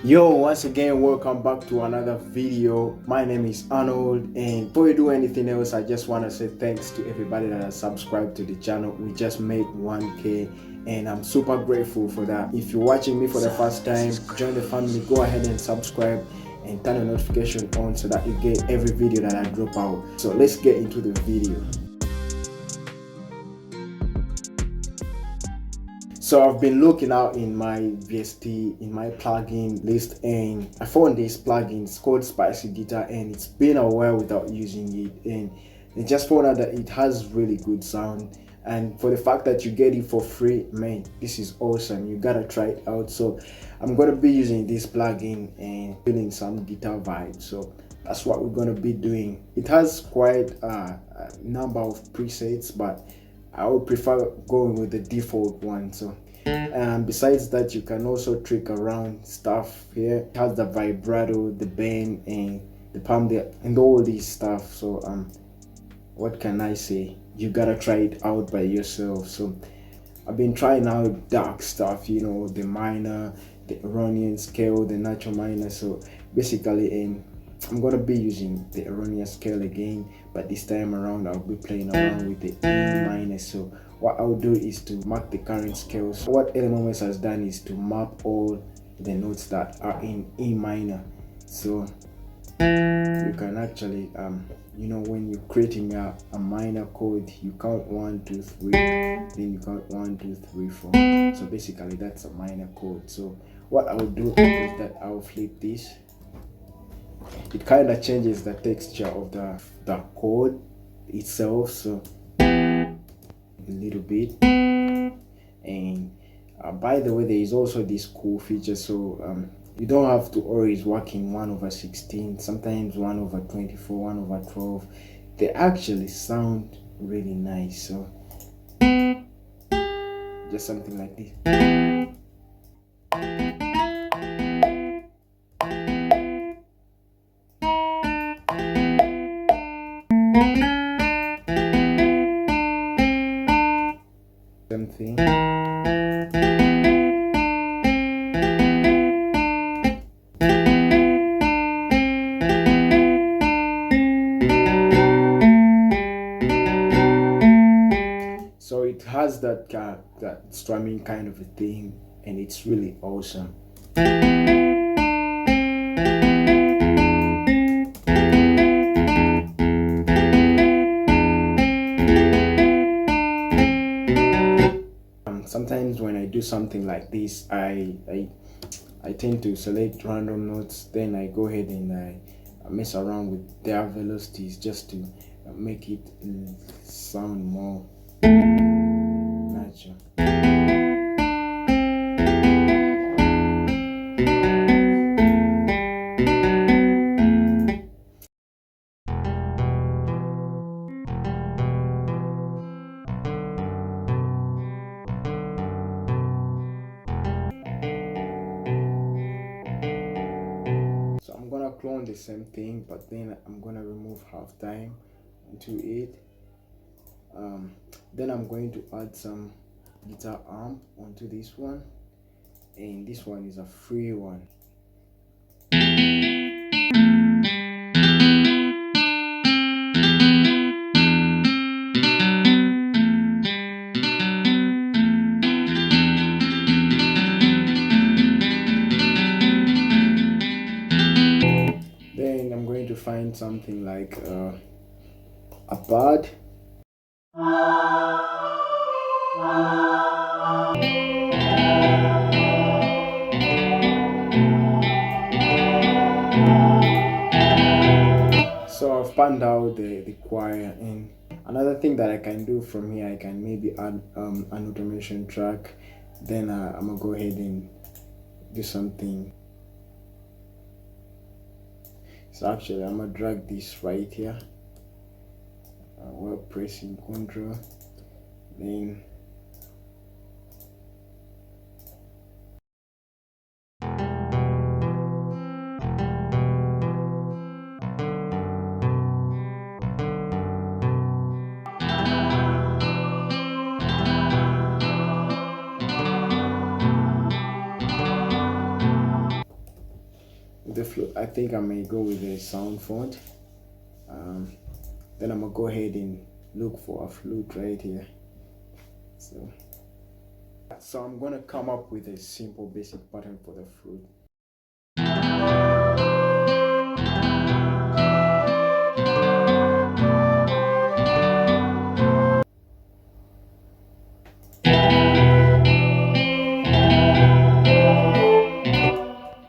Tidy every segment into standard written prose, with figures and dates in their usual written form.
Yo, once again, welcome back to another video. My name is Arnold, and before we do anything else, I just want to say thanks to everybody that has subscribed to the channel. We just made 1K, and I'm super grateful for that. If you're watching me for the first time, join the family. Go ahead and subscribe and turn the notification on so that you get every video that I drop out. So let's get into the video. So I've been looking out in my VST, in my plugin list, and I found this plugin. It's called Spicy Guitar, and it's been a while without using it, and I just found out that it has really good sound. And for the fact that you get it for free, man, this is awesome. You gotta try it out. So I'm gonna be using this plugin and feeling some guitar vibes. So that's what we're gonna be doing. It has quite a number of presets, but I would prefer going with the default one. So besides that, you can also trick around stuff here. It has the vibrato, the bend, and the palm there, and all this stuff. So what can I say? You gotta try it out by yourself. So I've been trying out dark stuff, you know, the minor, the Iranian scale, the natural minor. So basically, I'm gonna be using the erroneous scale again, but this time around I'll be playing around with the E minor. So what I'll do is to mark the current scales. What LMMS has done is to map all the notes that are in E minor. So you can actually you know, when you're creating a minor chord, you count 1 2 3, then you count 1 2 3 4. So basically that's a minor chord. So what I'll do is that I'll flip this. It kind of changes the texture of the chord itself, so a little bit. And by the way, there is also this cool feature, so you don't have to always work in 1/16, sometimes 1/24, 1/12. They actually sound really nice. So just something like this. Something. So it has that strumming kind of a thing, and it's really awesome. Sometimes when I do something like this, I tend to select random notes, then I go ahead and I mess around with their velocities just to make it sound more natural. So I'm gonna clone the same thing, but then I'm gonna remove halftime into it. Then I'm going to add some guitar amp onto this one, and this one is a free one. Then I'm going to find something like a pad. So I've panned out the choir, and another thing that I can do from here, I can maybe add an automation track. Then I'm gonna go ahead and do something. So actually I'm gonna drag this right here while pressing Ctrl. Then with the flute, I think I may go with a sound font. um, then I'm gonna go ahead and look for a flute right here. So I'm gonna come up with a simple basic pattern for the flute.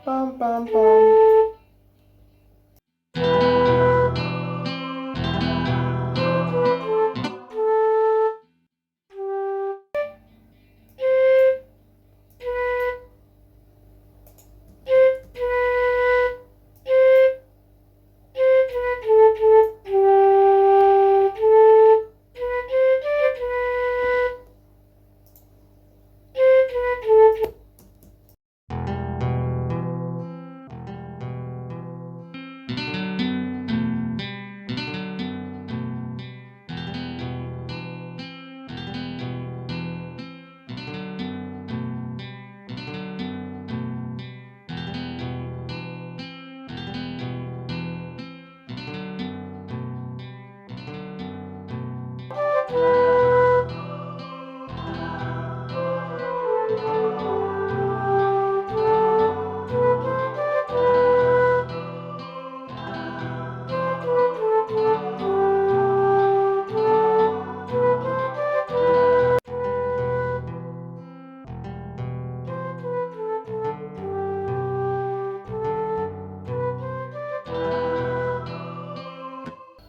Bum, bum, bum.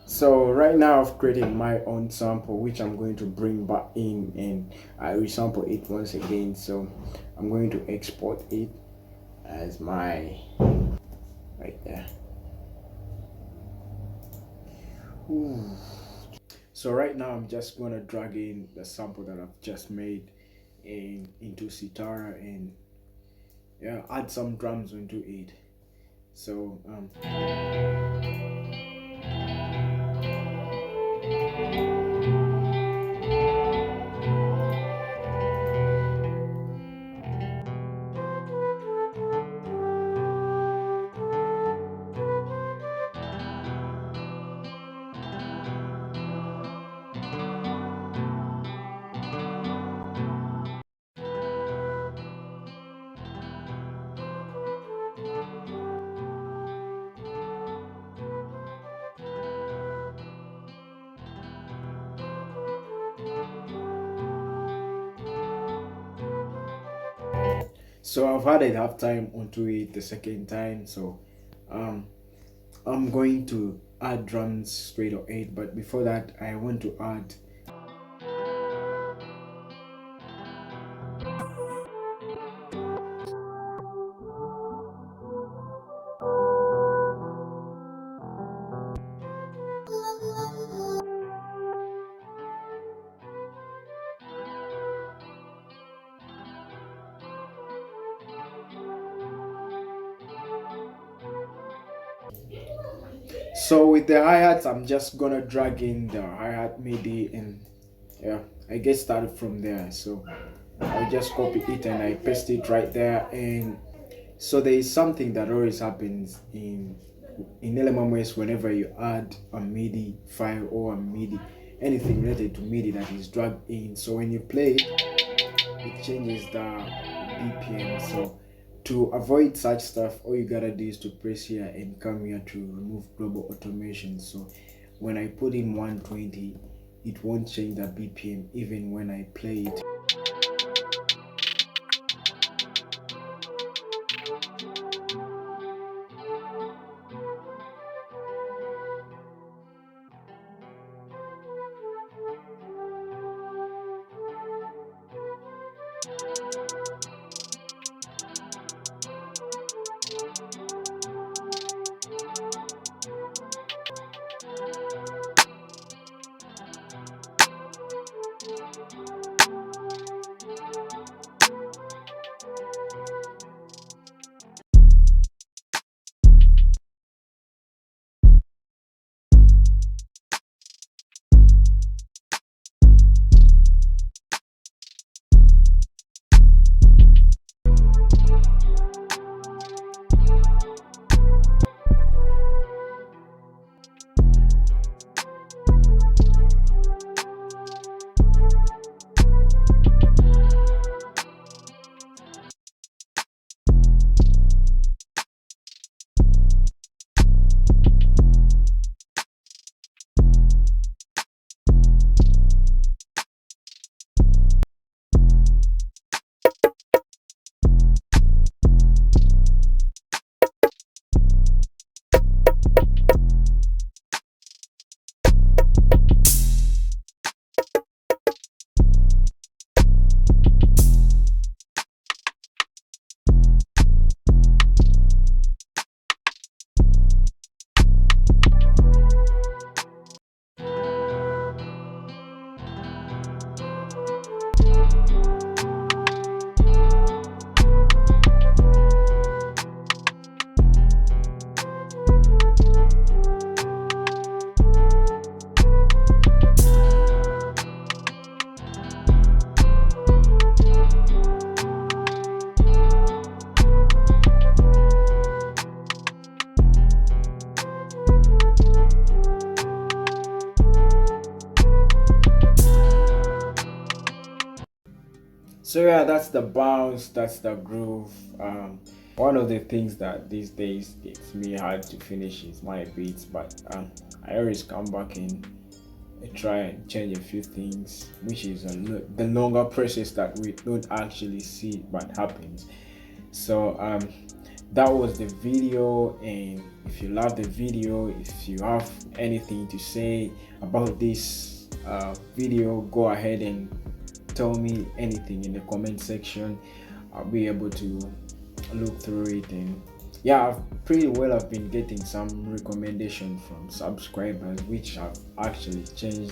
So right now I've created my own sample which I'm going to bring back in and I resample it once again. So I'm going to export it as my right there. Ooh. So right now I'm just gonna drag in the sample that I've just made into Sitara and yeah, add some drums into it. So so I've added half time onto it the second time. So I'm going to add drums straight or 8, but before that I want to add so with the hi-hats I'm just gonna drag in the hi-hat MIDI and yeah, I get started from there. So I just copy it and I paste it right there. And so there is something that always happens in LMMS whenever you add a MIDI file or a MIDI, anything related to MIDI that is dragged in. So when you play, it changes the BPM. So to avoid such stuff, all you gotta do is to press here and come here to remove global automation. So when I put in 120, it won't change the BPM even when I play it. So yeah, that's the bounce, that's the groove. One of the things that these days it's me hard to finish is my beats, but I always come back and I try and change a few things, which is the longer process that we don't actually see but happens. So that was the video, and if you love the video, if you have anything to say about this video, go ahead and tell me anything in the comment section. I'll be able to look through it. And yeah, I've been getting some recommendation from subscribers, which have actually changed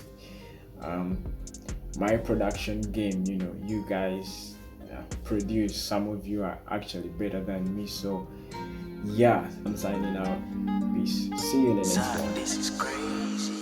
my production game. You guys produce, some of you are actually better than me. So yeah, I'm signing out. Peace. See you in the next one. This is crazy.